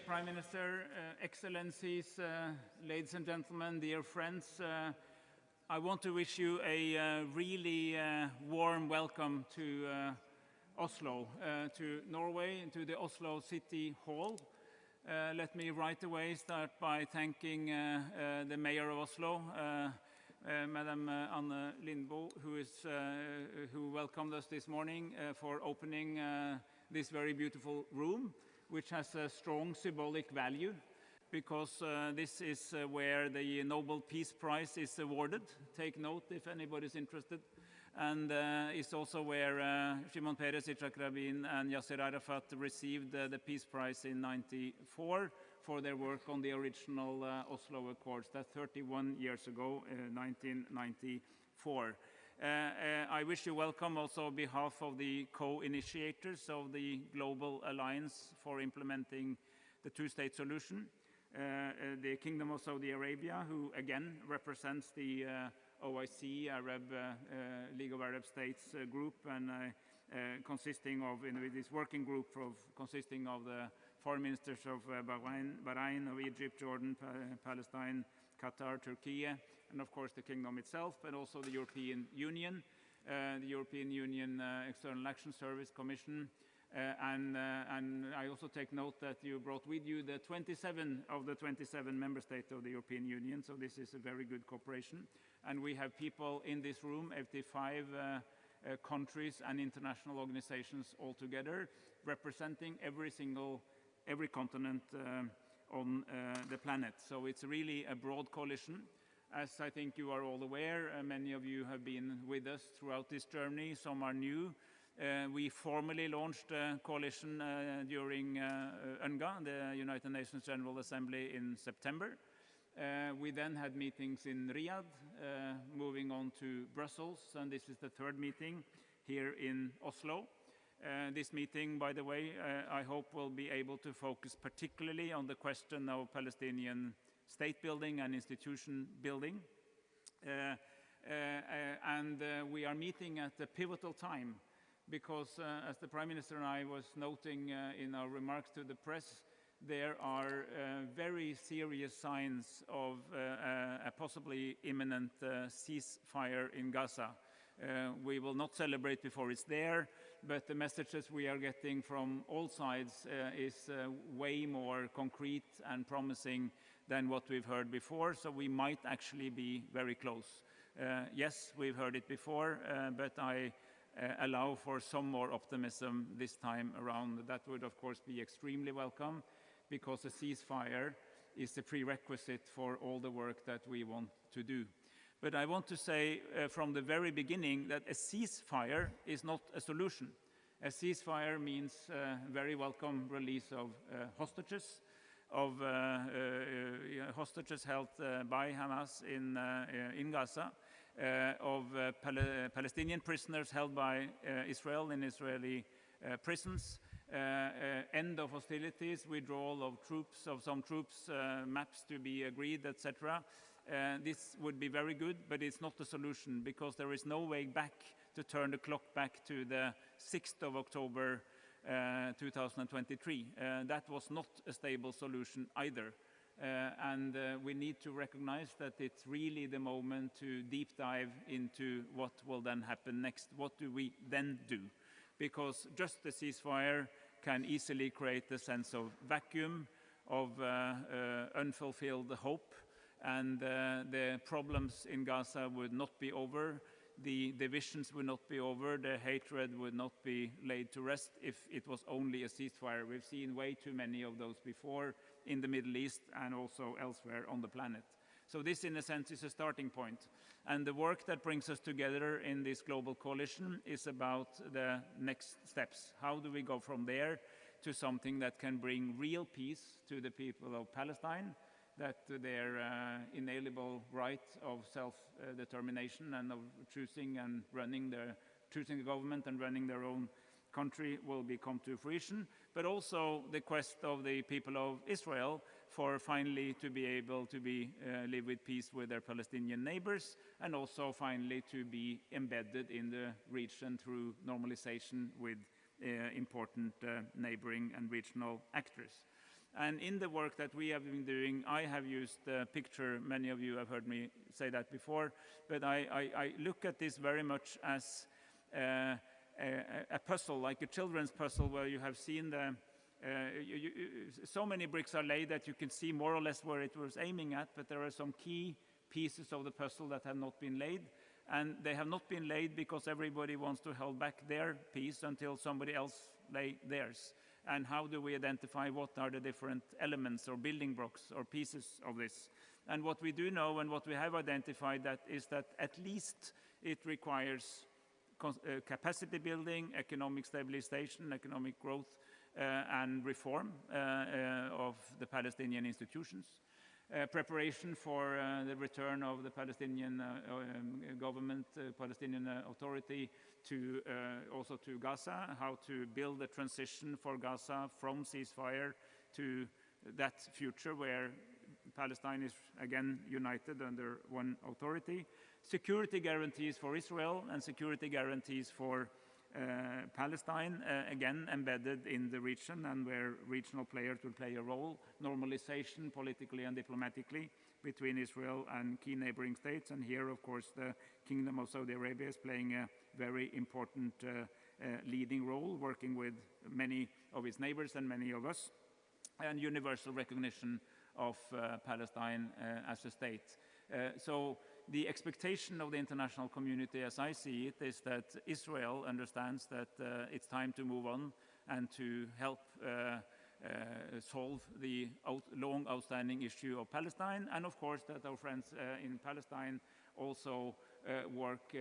Prime Minister, Excellencies, ladies and gentlemen, dear friends, I want to wish you a really warm welcome to Oslo, to Norway, and to the Oslo City Hall. Let me right away start by thanking the Mayor of Oslo, Madam Anne Lindboe, who welcomed us this morning for opening this very beautiful room, which has a strong symbolic value, because this is where the Nobel Peace Prize is awarded. Take note if anybody's interested. And it's also where Shimon Peres, Yitzhak Rabin, and Yasser Arafat received the Peace Prize in '94 for their work on the original Oslo Accords. That's 31 years ago, 1994. I wish you welcome also on behalf of the co-initiators of the Global Alliance for Implementing the Two-State Solution, the Kingdom of Saudi Arabia, who again represents the OIC, League of Arab States group, and consisting of, this working group consisting of the foreign ministers of Bahrain, of Egypt, Jordan, Palestine, Qatar, Turkey, and of course the Kingdom itself, but also the European Union, External Action Service Commission, and I also take note that you brought with you the 27 of the 27 member states of the European Union, so this is a very good cooperation. And we have people in this room, 85 countries and international organizations all together, representing every continent on the planet. So it's really a broad coalition. As I think you are all aware, many of you have been with us throughout this journey, some are new. We formally launched a coalition during UNGA, the United Nations General Assembly, in September. We then had meetings in Riyadh, moving on to Brussels, and this is the third meeting here in Oslo. This meeting, by the way, I hope will be able to focus particularly on the question of Palestinian state building and institution building. We are meeting at a pivotal time because, as the Prime Minister and I was noting in our remarks to the press, there are very serious signs of a possibly imminent ceasefire in Gaza. We will not celebrate before it's there, but the messages we are getting from all sides is way more concrete and promising than what we've heard before, so we might actually be very close. Yes, we've heard it before, but I allow for some more optimism this time around. That would, of course, be extremely welcome, because a ceasefire is a prerequisite for all the work that we want to do. But I want to say from the very beginning that a ceasefire is not a solution. A ceasefire means very welcome release of hostages, held by Hamas in Gaza, of Palestinian prisoners held by Israel in Israeli prisons, end of hostilities, withdrawal of troops, of some troops, maps to be agreed, etc. This would be very good, but it's not a solution, because there is no way back to turn the clock back to the 6th of October 2023. That was not a stable solution either. We need to recognize that it's really the moment to deep dive into what will then happen next. What do we then do? Because just a ceasefire can easily create a sense of vacuum, of unfulfilled hope, and the problems in Gaza would not be over, the divisions would not be over, the hatred would not be laid to rest if it was only a ceasefire. We've seen way too many of those before in the Middle East and also elsewhere on the planet. So this, in a sense, is a starting point. And the work that brings us together in this global coalition is about the next steps. How do we go from there to something that can bring real peace to the people of Palestine, that their inalienable right of self-determination and of choosing a government and running their own country will come to fruition, but also the quest of the people of Israel for finally to be able to live with peace with their Palestinian neighbors, and also finally to be embedded in the region through normalization with important neighboring and regional actors. And in the work that we have been doing, I have used the picture, many of you have heard me say that before, but I look at this very much as a puzzle, like a children's puzzle, where you have seen so many bricks are laid that you can see more or less where it was aiming at, but there are some key pieces of the puzzle that have not been laid. And they have not been laid because everybody wants to hold back their piece until somebody else lay theirs. And how do we identify what are the different elements or building blocks or pieces of this? And what we do know and what we have identified is that at least it requires capacity building, economic stabilization, economic growth, and reform of the Palestinian institutions. Preparation for the return of the Palestinian government, Palestinian Authority, to also to Gaza, how to build a transition for Gaza from ceasefire to that future where Palestine is again united under one authority. Security guarantees for Israel and security guarantees for Palestine, again embedded in the region and where regional players will play a role. Normalization politically and diplomatically between Israel and key neighboring states. And here, of course, the Kingdom of Saudi Arabia is playing a very important leading role, working with many of its neighbors and many of us, and universal recognition of Palestine as a state. So the expectation of the international community, as I see it, is that Israel understands that it's time to move on and to help solve the long outstanding issue of Palestine, and of course that our friends in Palestine also work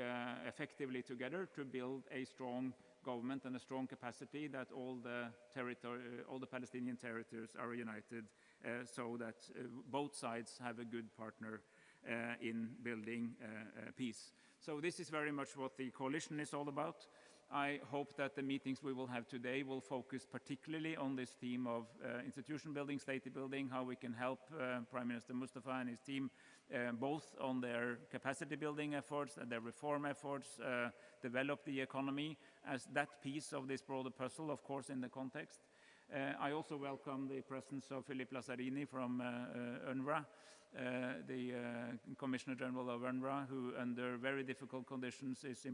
effectively together to build a strong government and a strong capacity that all the Palestinian territories are united, so that both sides have a good partner in building peace. So this is very much what the coalition is all about. I hope that the meetings we will have today will focus particularly on this theme of institution building, state building, how we can help Prime Minister Mustafa and his team both on their capacity building efforts and their reform efforts, develop the economy as that piece of this broader puzzle, of course, in the context. I also welcome the presence of Philippe Lazzarini from UNRWA, the Commissioner General of UNRWA, who under very difficult conditions is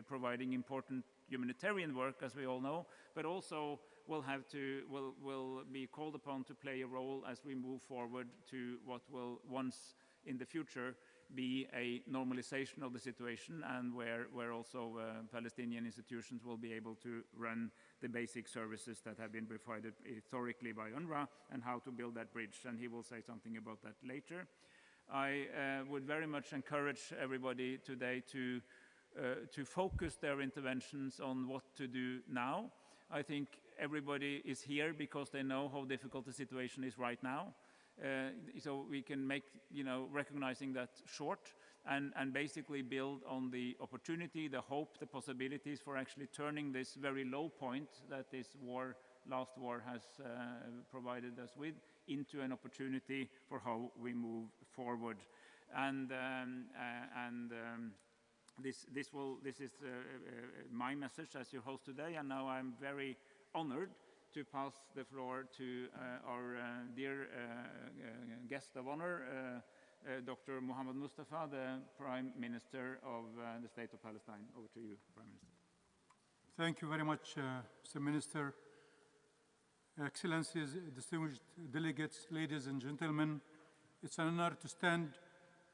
providing important humanitarian work, as we all know, but also will be called upon to play a role as we move forward to what will once in the future be a normalization of the situation, and where also Palestinian institutions will be able to run the basic services that have been provided historically by UNRWA, and how to build that bridge, and he will say something about that later. I would very much encourage everybody today to focus their interventions on what to do now. I think everybody is here because they know how difficult the situation is right now. So we can make, recognizing that short and basically build on the opportunity, the hope, the possibilities for actually turning this very low point that this last war has provided us with into an opportunity for how we move forward. And this is my message as your host today, and now I'm very honored to pass the floor to our dear guest of honor, Dr. Mohammad Mustafa, the Prime Minister of the State of Palestine. Over to you, Prime Minister. Thank you very much, Mr. Minister. Excellencies, distinguished delegates, ladies and gentlemen, it's an honor to stand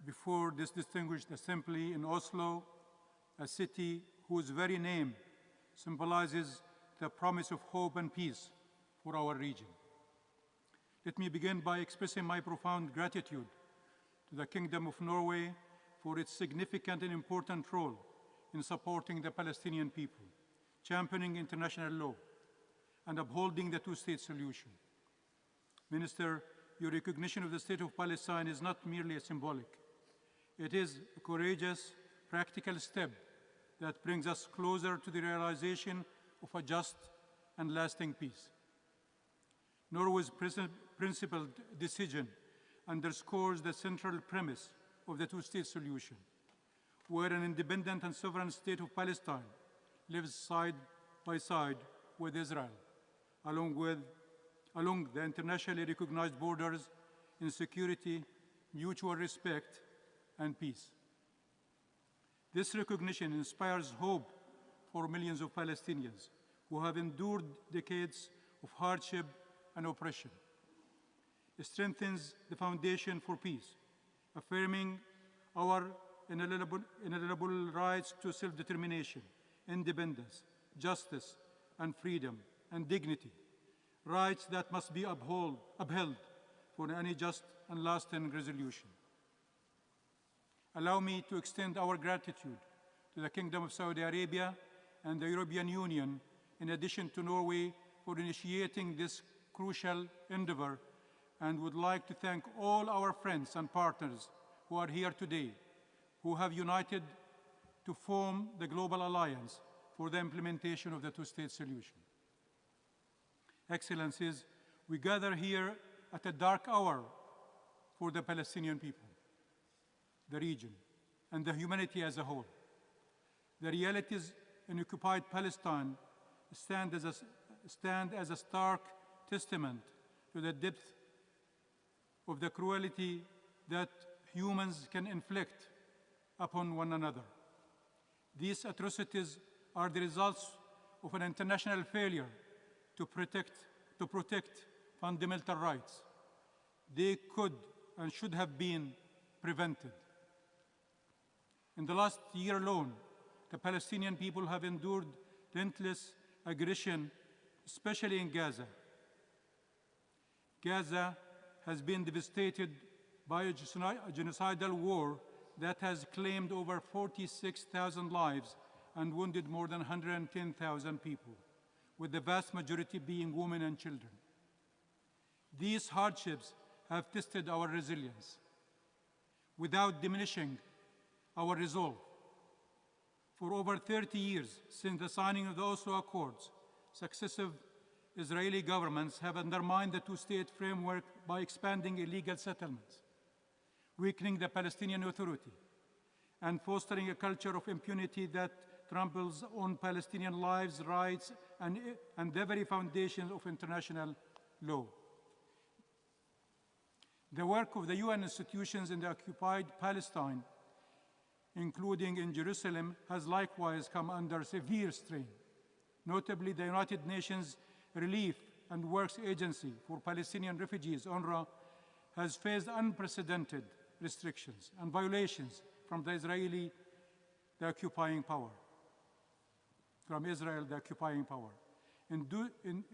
before this distinguished assembly in Oslo, a city whose very name symbolizes the promise of hope and peace for our region. Let me begin by expressing my profound gratitude to the Kingdom of Norway for its significant and important role in supporting the Palestinian people, championing international law, and upholding the two-state solution. Minister, your recognition of the State of Palestine is not merely symbolic. It is a courageous, practical step that brings us closer to the realization of a just and lasting peace. Norway's principled decision underscores the central premise of the two-state solution, where an independent and sovereign state of Palestine lives side by side with Israel, along with along the internationally recognized borders in security, mutual respect, and peace. This recognition inspires hope for millions of Palestinians who have endured decades of hardship and oppression. It strengthens the foundation for peace, affirming our inalienable rights to self-determination, independence, justice, and freedom, and dignity, rights that must be upheld for any just and lasting resolution. Allow me to extend our gratitude to the Kingdom of Saudi Arabia and the European Union, in addition to Norway, for initiating this crucial endeavor, and would like to thank all our friends and partners who are here today, who have united to form the Global Alliance for the implementation of the two-state solution. Excellencies, we gather here at a dark hour for the Palestinian people, the region, and the humanity as a whole. The realities in occupied Palestine stand as a stark testament to the depth of the cruelty that humans can inflict upon one another. These atrocities are the results of an international failure to protect fundamental rights. They could and should have been prevented. In the last year alone, the Palestinian people have endured relentless aggression, especially in Gaza. Gaza has been devastated by a genocidal war that has claimed over 46,000 lives and wounded more than 110,000 people, with the vast majority being women and children. These hardships have tested our resilience without diminishing our resolve. For over 30 years since the signing of the Oslo Accords, successive Israeli governments have undermined the two-state framework by expanding illegal settlements, weakening the Palestinian Authority, and fostering a culture of impunity that tramples on Palestinian lives, rights, and the very foundations of international law. The work of the UN institutions in the occupied Palestine, including in Jerusalem, has likewise come under severe strain. Notably, the United Nations Relief and Works Agency for Palestinian Refugees, UNRWA, has faced unprecedented restrictions and violations from Israel, the occupying power.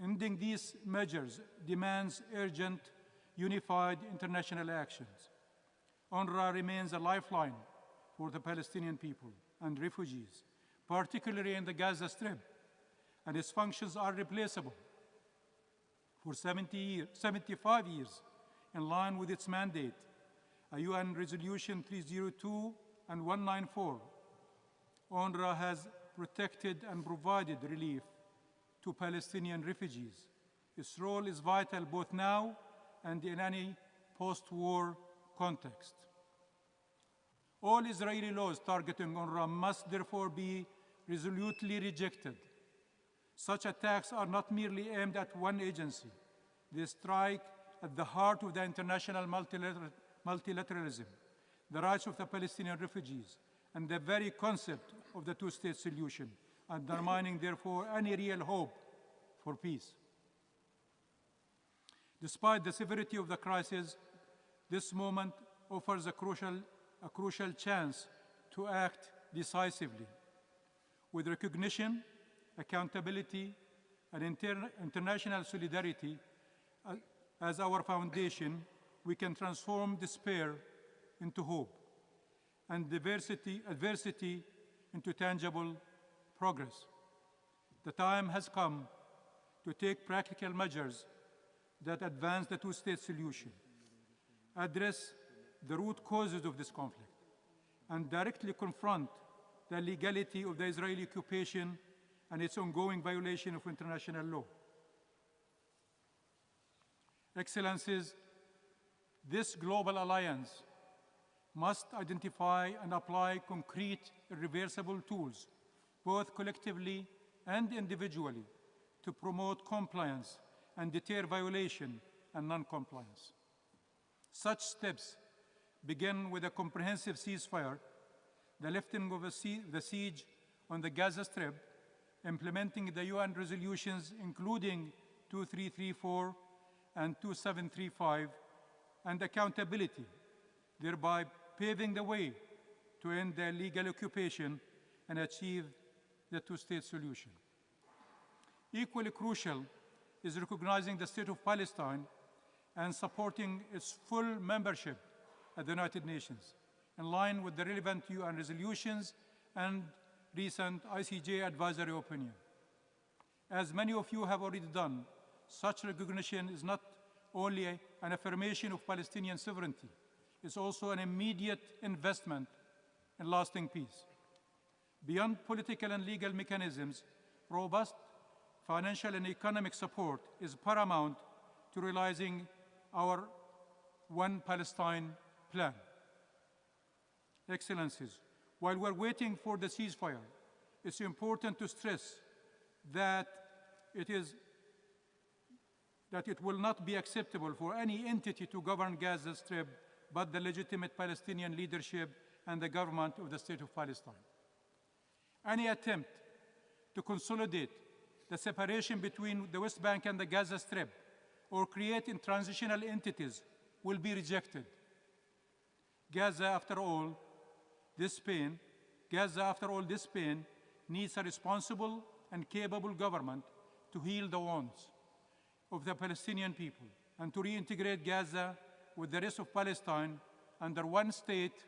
Ending these measures demands urgent, unified international actions. UNRWA remains a lifeline for the Palestinian people and refugees, particularly in the Gaza Strip, and its functions are replaceable. For 75 years, in line with its mandate, a UN Resolution 302 and 194, UNRWA has protected and provided relief to Palestinian refugees. Its role is vital both now and in any post-war context. All Israeli laws targeting UNRWA must therefore be resolutely rejected. Such attacks are not merely aimed at one agency. They strike at the heart of the international multilateralism, the rights of the Palestinian refugees, and the very concept of the two-state solution, undermining, therefore, any real hope for peace. Despite the severity of the crisis, this moment offers a crucial chance to act decisively. With recognition, accountability, and international solidarity as our foundation, we can transform despair into hope and adversity into tangible progress. The time has come to take practical measures that advance the two-state solution, address the root causes of this conflict, and directly confront the legality of the Israeli occupation and its ongoing violation of international law. Excellencies, this global alliance must identify and apply concrete, irreversible tools, both collectively and individually, to promote compliance and deter violation and non-compliance. Such steps begin with a comprehensive ceasefire, the lifting of the siege on the Gaza Strip, implementing the UN resolutions including 2334 and 2735, and accountability, thereby paving the way to end the illegal occupation and achieve the two-state solution. Equally crucial is recognizing the State of Palestine and supporting its full membership at the United Nations, in line with the relevant UN resolutions and recent ICJ advisory opinion. As many of you have already done, such recognition is not only an affirmation of Palestinian sovereignty, it's also an immediate investment in lasting peace. Beyond political and legal mechanisms, robust financial and economic support is paramount to realizing our One Palestine plan. Excellencies, while we're waiting for the ceasefire, it's important to stress that it will not be acceptable for any entity to govern Gaza Strip but the legitimate Palestinian leadership and the government of the State of Palestine. Any attempt to consolidate the separation between the West Bank and the Gaza Strip or create transitional entities will be rejected. Gaza, after all this pain, needs a responsible and capable government to heal the wounds of the Palestinian people and to reintegrate Gaza with the rest of Palestine under one state,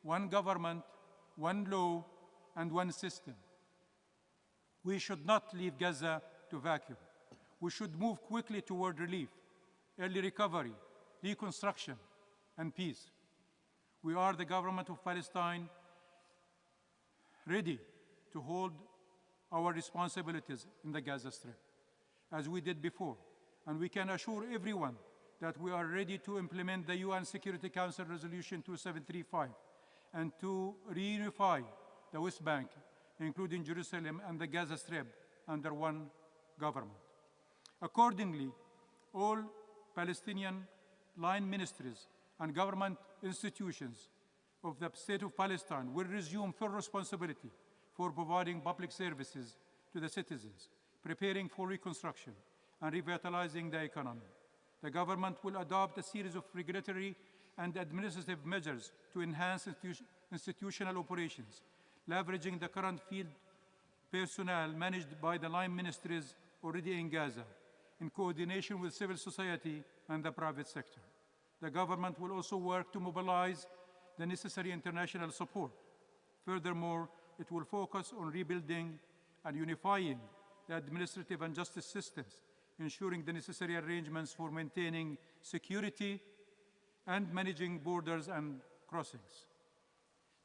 one government, one law, and one system. We should not leave Gaza to vacuum. We should move quickly toward relief, early recovery, reconstruction, and peace. We are the government of Palestine, ready to hold our responsibilities in the Gaza Strip, as we did before. And we can assure everyone that we are ready to implement the UN Security Council Resolution 2735 and to reunify the West Bank, including Jerusalem and the Gaza Strip, under one government. Accordingly, all Palestinian line ministries and government institutions of the State of Palestine will resume full responsibility for providing public services to the citizens, preparing for reconstruction, and revitalizing the economy. The government will adopt a series of regulatory and administrative measures to enhance institutional operations, leveraging the current field personnel managed by the line ministries already in Gaza, in coordination with civil society and the private sector. The government will also work to mobilize the necessary international support. Furthermore, it will focus on rebuilding and unifying the administrative and justice systems, ensuring the necessary arrangements for maintaining security and managing borders and crossings.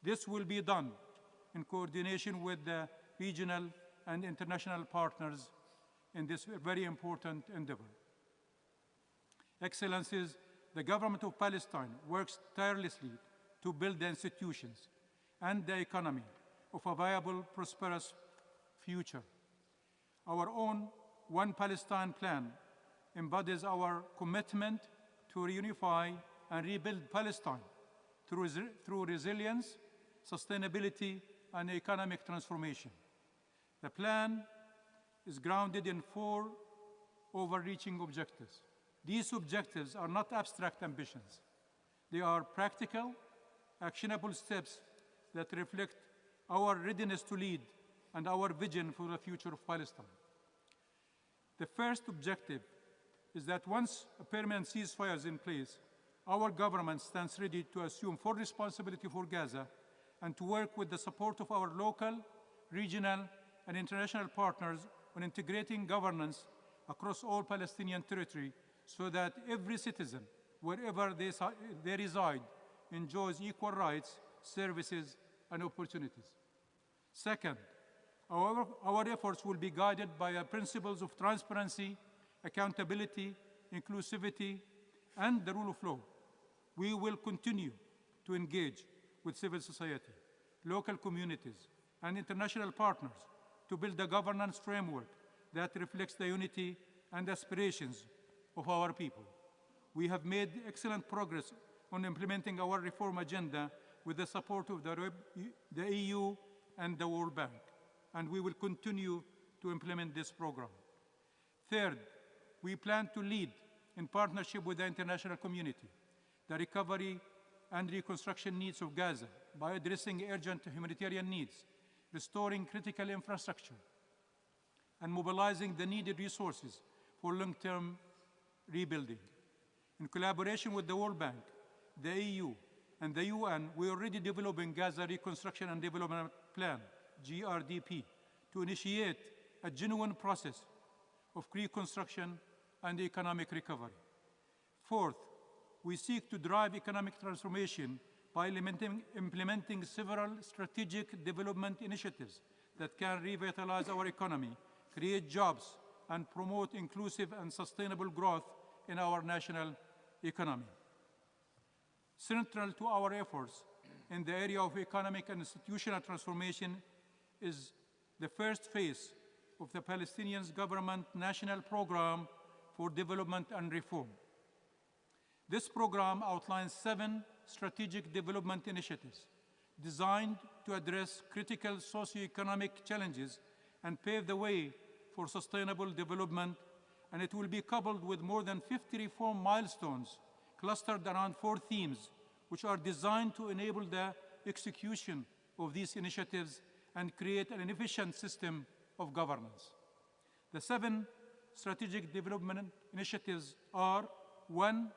This will be done in coordination with the regional and international partners in this very important endeavor. Excellencies, the government of Palestine works tirelessly to build the institutions and the economy of a viable, prosperous future. Our own One Palestine plan embodies our commitment to reunify and rebuild Palestine through resilience, sustainability, and economic transformation. The plan is grounded in 4 overreaching objectives. These objectives are not abstract ambitions. They are practical, actionable steps that reflect our readiness to lead and our vision for the future of Palestine. The first objective is that once a permanent ceasefire is in place, our government stands ready to assume full responsibility for Gaza and to work with the support of our local, regional, and international partners on integrating governance across all Palestinian territory so that every citizen, wherever they reside, enjoys equal rights, services, and opportunities. Second, our efforts will be guided by the principles of transparency, accountability, inclusivity, and the rule of law. We will continue to engage with civil society, local communities, and international partners to build a governance framework that reflects the unity and aspirations of our people. We have made excellent progress on implementing our reform agenda with the support of the EU and the World Bank, and we will continue to implement this program. Third, we plan to lead, in partnership with the international community, the recovery and reconstruction needs of Gaza by addressing urgent humanitarian needs, restoring critical infrastructure, and mobilizing the needed resources for long-term rebuilding. In collaboration with the World Bank, the EU, and the UN, we are already developing Gaza Reconstruction and Development Plan, GRDP, to initiate a genuine process of reconstruction and economic recovery. Fourth, we seek to drive economic transformation by implementing several strategic development initiatives that can revitalize our economy, create jobs, and promote inclusive and sustainable growth in our national economy. Central to our efforts in the area of economic and institutional transformation is the first phase of the Palestinian government national program for development and reform. This program outlines 7 strategic development initiatives designed to address critical socioeconomic challenges and pave the way for sustainable development, and it will be coupled with more than 50 reform milestones clustered around 4 themes, which are designed to enable the execution of these initiatives and create an efficient system of governance. The 7 strategic development initiatives are: 1,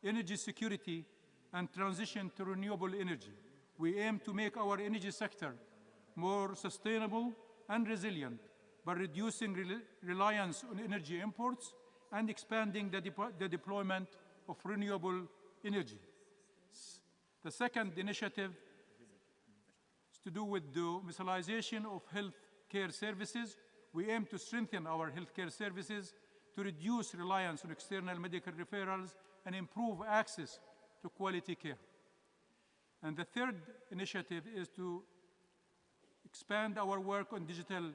energy security and transition to renewable energy. We aim to make our energy sector more sustainable and resilient by reducing reliance on energy imports and expanding the deployment of renewable energy. The second initiative is to do with the domiciliation of health care services. We aim to strengthen our healthcare services to reduce reliance on external medical referrals and improve access to quality care. And the third initiative is to expand our work on digital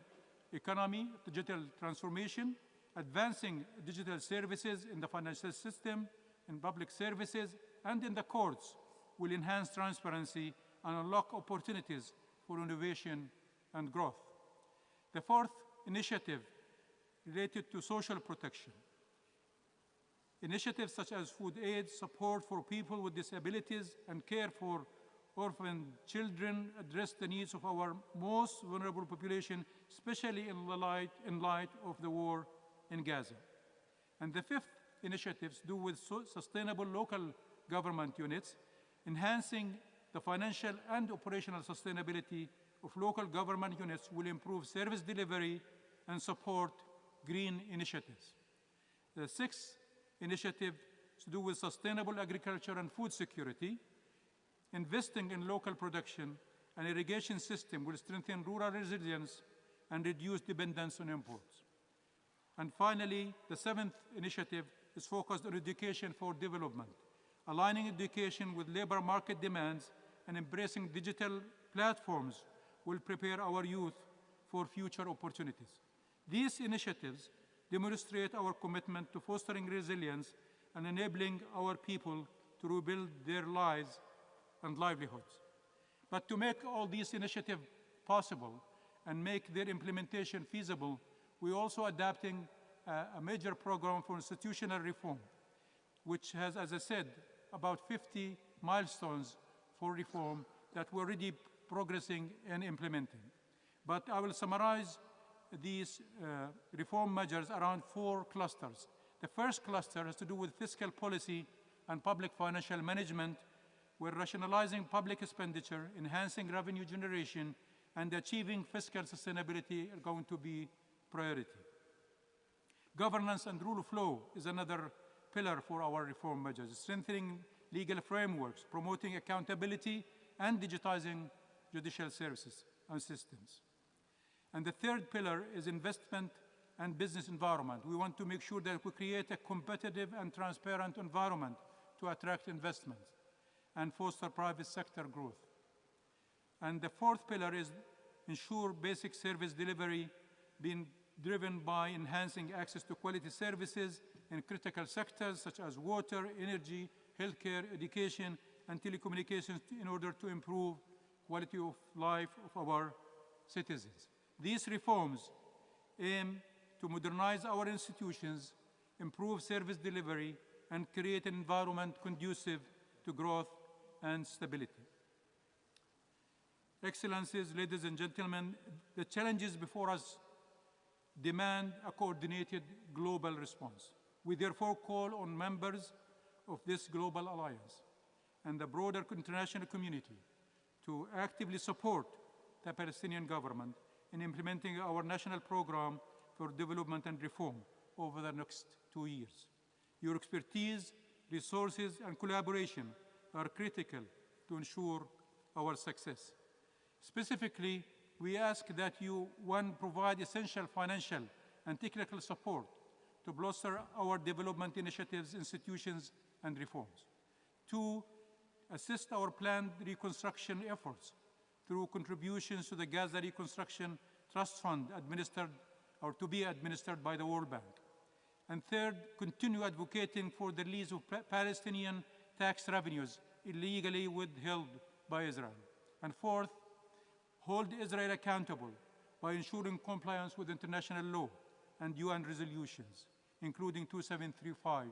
economy, digital transformation, advancing digital services in the financial system, in public services, and in the courts will enhance transparency and unlock opportunities for innovation and growth. The fourth initiative related to social protection. Initiatives such as food aid, support for people with disabilities, and care for orphan children address the needs of our most vulnerable population, especially in light of the war in Gaza. And the fifth initiatives do with sustainable local government units, enhancing the financial and operational sustainability of local government units will improve service delivery and support green initiatives. The sixth initiative is to do with sustainable agriculture and food security. Investing in local production and irrigation system will strengthen rural resilience and reduce dependence on imports. And finally, the seventh initiative is focused on education for development, aligning education with labor market demands and embracing digital platforms will prepare our youth for future opportunities. These initiatives demonstrate our commitment to fostering resilience and enabling our people to rebuild their lives and livelihoods. But to make all these initiatives possible and make their implementation feasible, we're also adapting a major program for institutional reform, which has, as I said, about 50 milestones for reform that we're already progressing and implementing. But I will summarize these reform measures around 4 clusters. The first cluster has to do with fiscal policy and public financial management, where rationalizing public expenditure, enhancing revenue generation, and achieving fiscal sustainability are going to be priority. Governance and rule of law is another pillar for our reform measures, strengthening legal frameworks, promoting accountability, and digitizing judicial services and systems. And the third pillar is investment and business environment. We want to make sure that we create a competitive and transparent environment to attract investments and foster private sector growth. And the fourth pillar is ensure basic service delivery being driven by enhancing access to quality services in critical sectors such as water, energy, healthcare, education, and telecommunications in order to improve quality of life of our citizens. These reforms aim to modernize our institutions, improve service delivery, and create an environment conducive to growth and stability. Excellencies, ladies and gentlemen, the challenges before us demand a coordinated global response. We therefore call on members of this global alliance and the broader international community to actively support the Palestinian government in implementing our national program for development and reform over the next 2 years. Your expertise, resources, and collaboration are critical to ensure our success. Specifically, we ask that you, one, provide essential financial and technical support to bolster our development initiatives, institutions, and reforms. Two, assist our planned reconstruction efforts through contributions to the Gaza Reconstruction Trust Fund administered or to be administered by the World Bank. And third, continue advocating for the release of Palestinian tax revenues illegally withheld by Israel. And fourth, hold Israel accountable by ensuring compliance with international law and UN resolutions, including 2735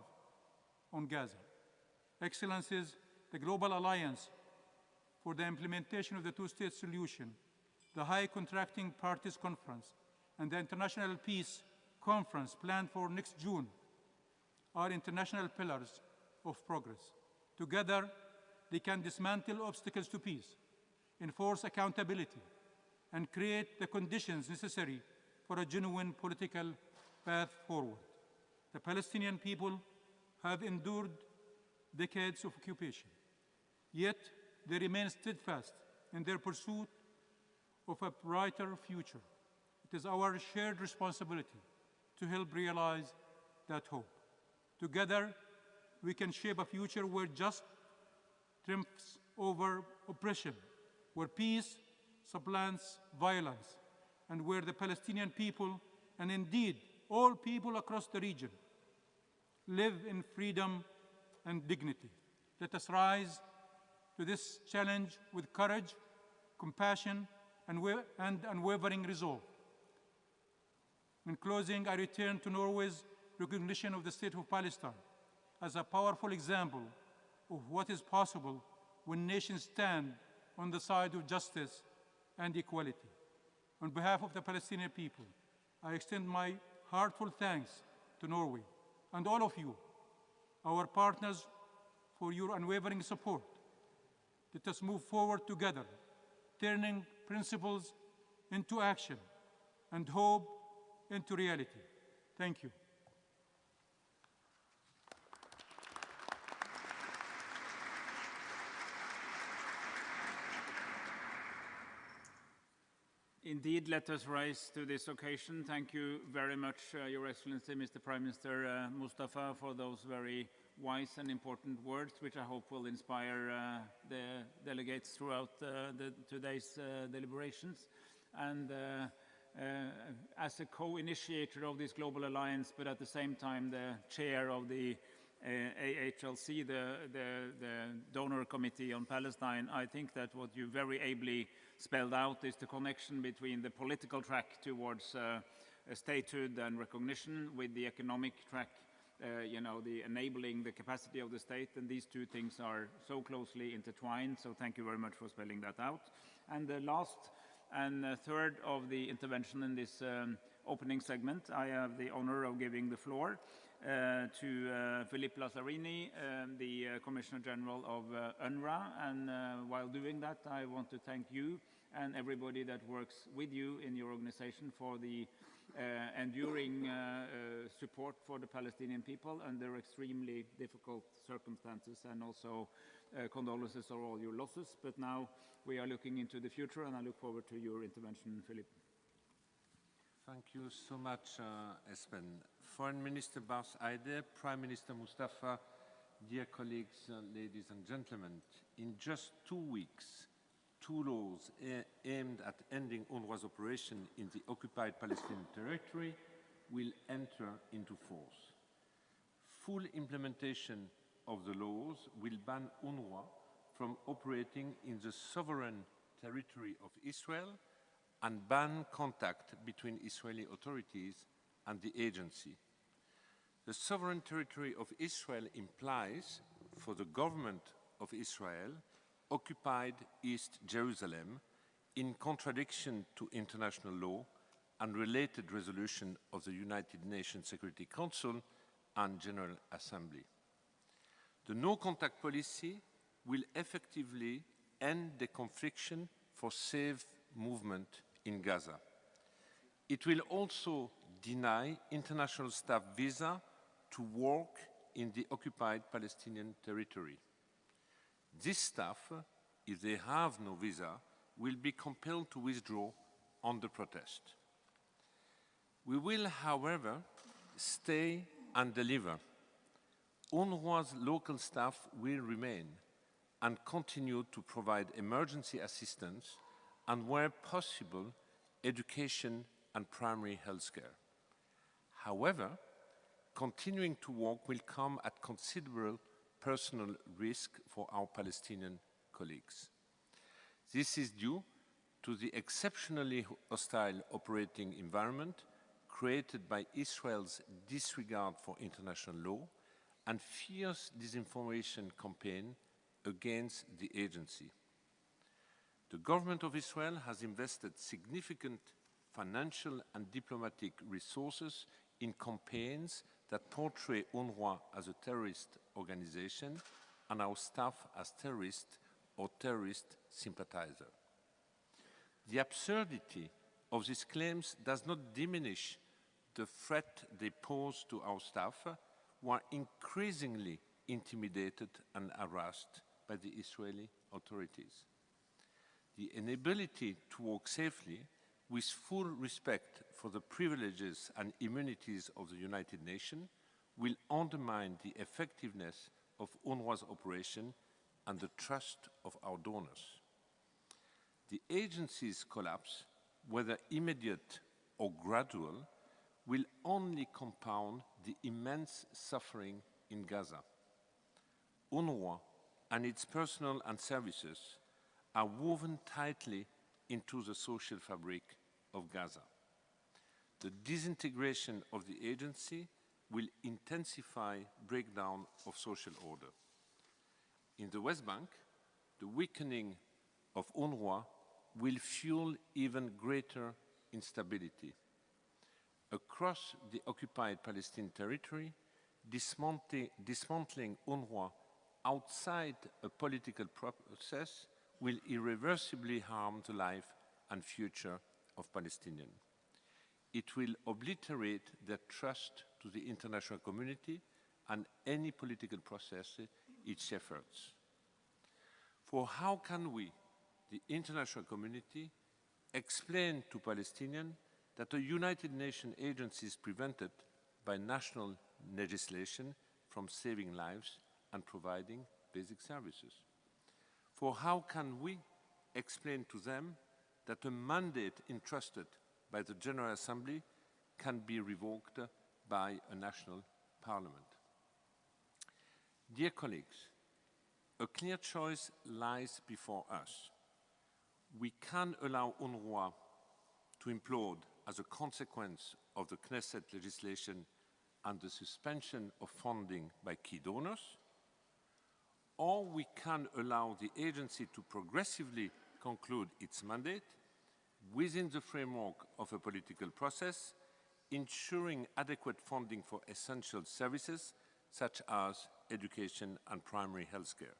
on Gaza. Excellencies, the Global Alliance for the Implementation of the Two-State Solution, the High Contracting Parties Conference, and the International Peace Conference planned for next June are international pillars of progress. Together, they can dismantle obstacles to peace, enforce accountability, and create the conditions necessary for a genuine political path forward. The Palestinian people have endured decades of occupation, yet they remain steadfast in their pursuit of a brighter future. It is our shared responsibility to help realize that hope. Together, we can shape a future where justice triumphs over oppression, where peace supplants violence, and where the Palestinian people, and indeed all people across the region, live in freedom and dignity. Let us rise to this challenge with courage, compassion, and unwavering resolve. In closing, I return to Norway's recognition of the State of Palestine as a powerful example of what is possible when nations stand on the side of justice and equality. On behalf of the Palestinian people, I extend my heartfelt thanks to Norway and all of you, our partners, for your unwavering support. Let us move forward together, turning principles into action and hope into reality. Thank you. Indeed, let us rise to this occasion. Thank you very much, Your Excellency, Mr. Prime Minister Mustafa, for those very wise and important words, which I hope will inspire the delegates throughout today's deliberations. And as a co-initiator of this global alliance, but at the same time the chair of the AHLC, the donor committee on Palestine, I think that what you very ably spelled out is the connection between the political track towards statehood and recognition with the economic track, the enabling the capacity of the state, and these two things are so closely intertwined, so thank you very much for spelling that out. And the last and third of the intervention in this opening segment, I have the honor of giving the floor to Philippe Lazzarini, the Commissioner General of UNRWA, and while doing that, I want to thank you and everybody that works with you in your organization for the enduring support for the Palestinian people under extremely difficult circumstances, and also condolences for all your losses. But now we are looking into the future, and I look forward to your intervention, Philippe. Thank you so much, Espen. Foreign Minister Barth, Eide, Prime Minister Mustafa, dear colleagues, ladies and gentlemen, in just 2 weeks, two laws aimed at ending UNRWA's operation in the occupied Palestinian territory will enter into force. Full implementation of the laws will ban UNRWA from operating in the sovereign territory of Israel and ban contact between Israeli authorities and the agency. The sovereign territory of Israel implies, for the government of Israel, occupied East Jerusalem, in contradiction to international law and related resolution of the United Nations Security Council and General Assembly. The no-contact policy will effectively end the confliction for safe movement in Gaza. It will also deny international staff visa to work in the occupied Palestinian territory. This staff, if they have no visa, will be compelled to withdraw under protest. We will, however, stay and deliver. UNRWA's local staff will remain and continue to provide emergency assistance and, where possible, education and primary health care. However, continuing to work will come at considerable personal risk for our Palestinian colleagues. This is due to the exceptionally hostile operating environment created by Israel's disregard for international law and fierce disinformation campaign against the agency. The government of Israel has invested significant financial and diplomatic resources in campaigns that portray UNRWA as a terrorist organization and our staff as terrorists or terrorist sympathizers. The absurdity of these claims does not diminish the threat they pose to our staff, who are increasingly intimidated and harassed by the Israeli authorities. The inability to work safely with full respect for the privileges and immunities of the United Nations will undermine the effectiveness of UNRWA's operation and the trust of our donors. The agency's collapse, whether immediate or gradual, will only compound the immense suffering in Gaza. UNRWA and its personnel and services are woven tightly into the social fabric of Gaza. The disintegration of the agency will intensify breakdown of social order. In the West Bank, the weakening of UNRWA will fuel even greater instability. Across the occupied Palestinian territory, dismantling UNRWA outside a political process will irreversibly harm the life and future of Palestinians. It will obliterate their trust to the international community and any political process, its efforts. For how can we, the international community, explain to Palestinians that a United Nations agency is prevented by national legislation from saving lives and providing basic services? For how can we explain to them that a mandate entrusted by the General Assembly can be revoked by a national parliament? Dear colleagues, a clear choice lies before us. We can allow UNRWA to implode as a consequence of the Knesset legislation and the suspension of funding by key donors, or we can allow the agency to progressively conclude its mandate within the framework of a political process, ensuring adequate funding for essential services such as education and primary health care.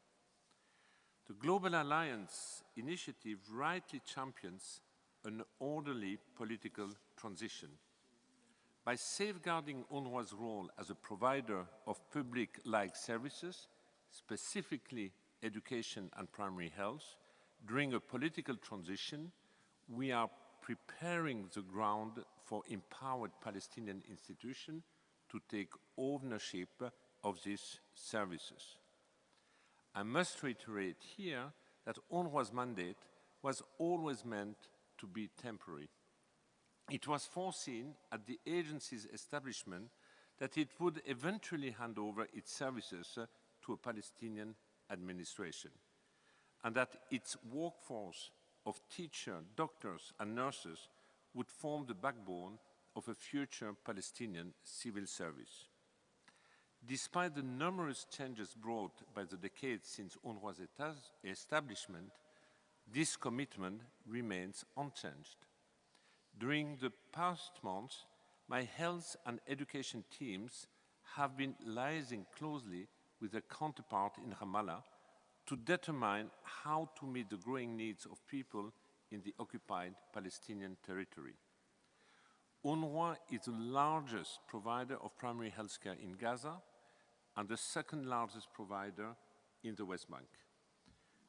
The Global Alliance initiative rightly champions an orderly political transition. By safeguarding UNRWA's role as a provider of public-like services, specifically education and primary health, during a political transition, we are preparing the ground for empowered Palestinian institutions to take ownership of these services. I must reiterate here that UNRWA's mandate was always meant to be temporary. It was foreseen at the agency's establishment that it would eventually hand over its services to a Palestinian administration, and that its workforce of teachers, doctors, and nurses would form the backbone of a future Palestinian civil service. Despite the numerous changes brought by the decades since UNRWA's establishment, this commitment remains unchanged. During the past months, my health and education teams have been liaising closely with their counterpart in Ramallah to determine how to meet the growing needs of people in the occupied Palestinian territory. UNRWA is the largest provider of primary health care in Gaza and the second largest provider in the West Bank.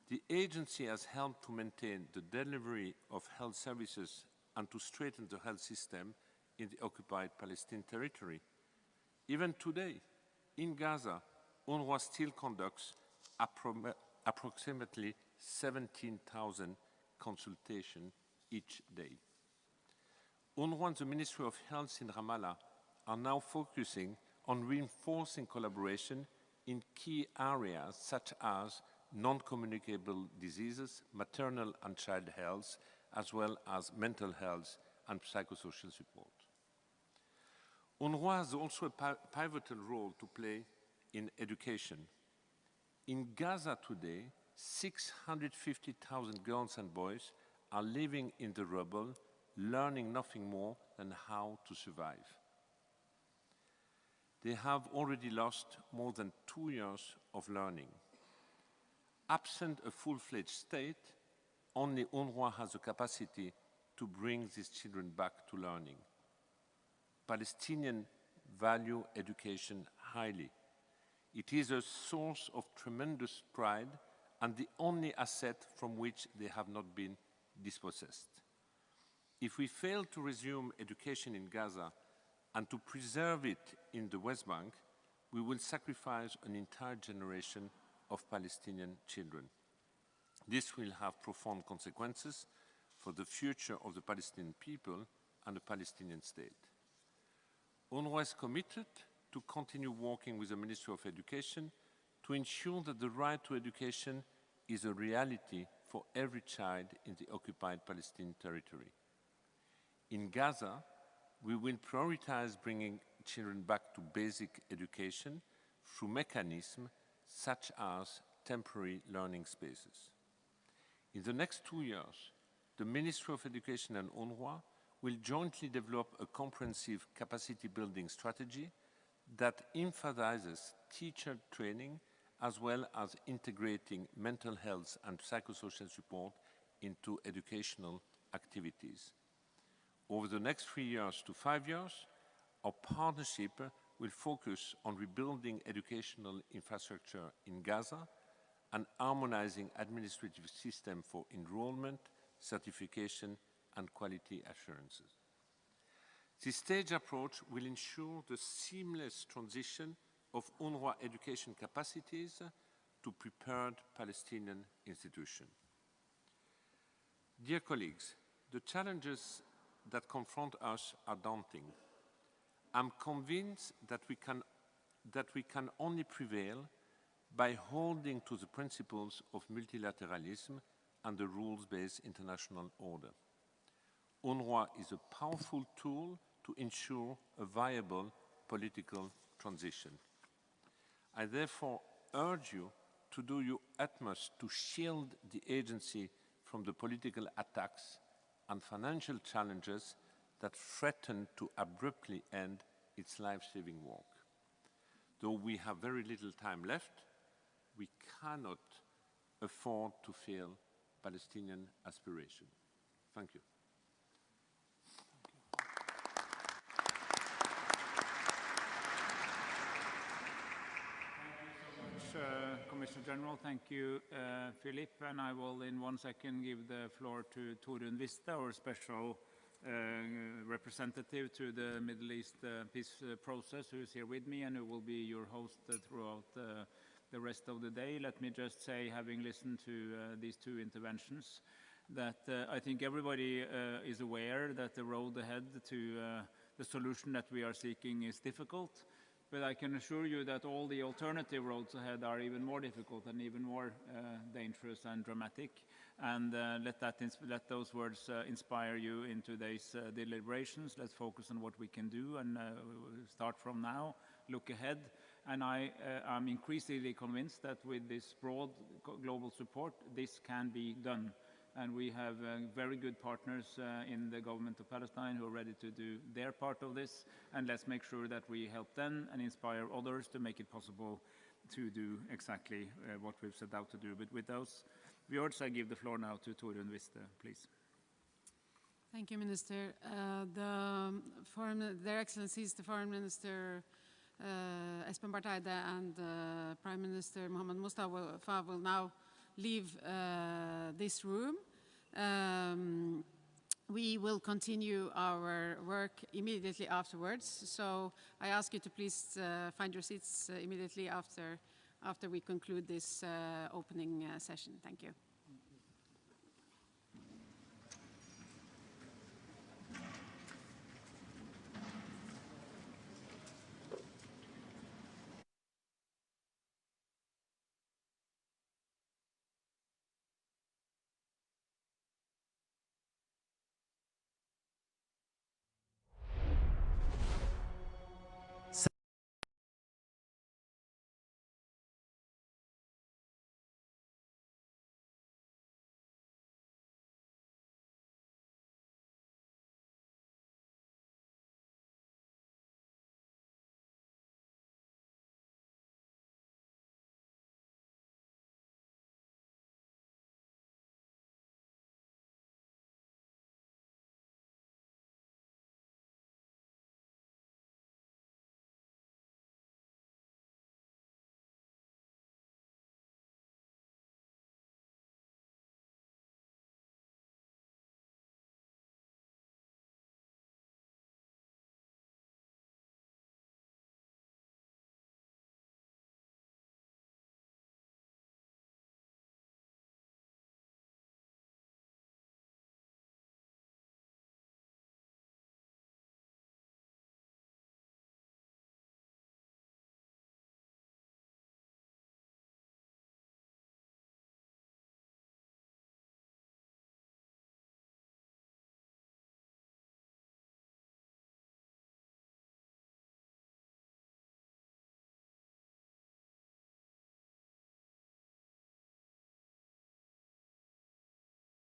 The agency has helped to maintain the delivery of health services and to strengthen the health system in the occupied Palestinian territory. Even today, in Gaza, UNRWA still conducts approximately 17,000 consultations each day. UNRWA and the Ministry of Health in Ramallah are now focusing on reinforcing collaboration in key areas such as non-communicable diseases, maternal and child health, as well as mental health and psychosocial support. UNRWA has also a pivotal role to play in education. In Gaza today, 650,000 girls and boys are living in the rubble, learning nothing more than how to survive. They have already lost more than 2 years of learning. Absent a full-fledged state, only UNRWA has the capacity to bring these children back to learning. Palestinians value education highly. It is a source of tremendous pride and the only asset from which they have not been dispossessed. If we fail to resume education in Gaza and to preserve it in the West Bank, we will sacrifice an entire generation of Palestinian children. This will have profound consequences for the future of the Palestinian people and the Palestinian state. UNRWA is committed to continue working with the Ministry of Education to ensure that the right to education is a reality for every child in the occupied Palestinian territory. In Gaza, we will prioritize bringing children back to basic education through mechanisms such as temporary learning spaces. In the next 2 years, the Ministry of Education and UNRWA will jointly develop a comprehensive capacity building strategy that emphasizes teacher training as well as integrating mental health and psychosocial support into educational activities. Over the next 3 years to 5 years, our partnership will focus on rebuilding educational infrastructure in Gaza and harmonizing administrative systems for enrollment, certification, and quality assurances. This staged approach will ensure the seamless transition of UNRWA education capacities to prepared Palestinian institutions. Dear colleagues, the challenges that confront us are daunting. I'm convinced that we can only prevail by holding to the principles of multilateralism and the rules-based international order. UNRWA is a powerful tool to ensure a viable political transition. I therefore urge you to do your utmost to shield the agency from the political attacks and financial challenges that threaten to abruptly end its life-saving work. Though we have very little time left, we cannot afford to fail Palestinian aspiration. Thank you. Commissioner General. Thank you, Philippe. And I will in 1 second give the floor to Torunn Vista, our special representative to the Middle East peace process, who is here with me and who will be your host throughout the rest of the day. Let me just say, having listened to these two interventions, that I think everybody is aware that the road ahead to the solution that we are seeking is difficult. But I can assure you that all the alternative roads ahead are even more difficult and even more dangerous and dramatic. And let those words inspire you in today's deliberations. Let's focus on what we can do and start from now, look ahead. And I'm increasingly convinced that with this broad global support, this can be done. And we have very good partners in the government of Palestine who are ready to do their part of this. And let's make sure that we help them and inspire others to make it possible to do exactly what we've set out to do. But with those words, I give the floor now to Torunn Wiste, please. Thank you, Minister. Their Excellencies, the Foreign Minister Espen Barth Eide and Prime Minister Mohammad Mustafa will now leave this room. We will continue our work immediately afterwards. So I ask you to please find your seats immediately after we conclude this opening session. Thank you.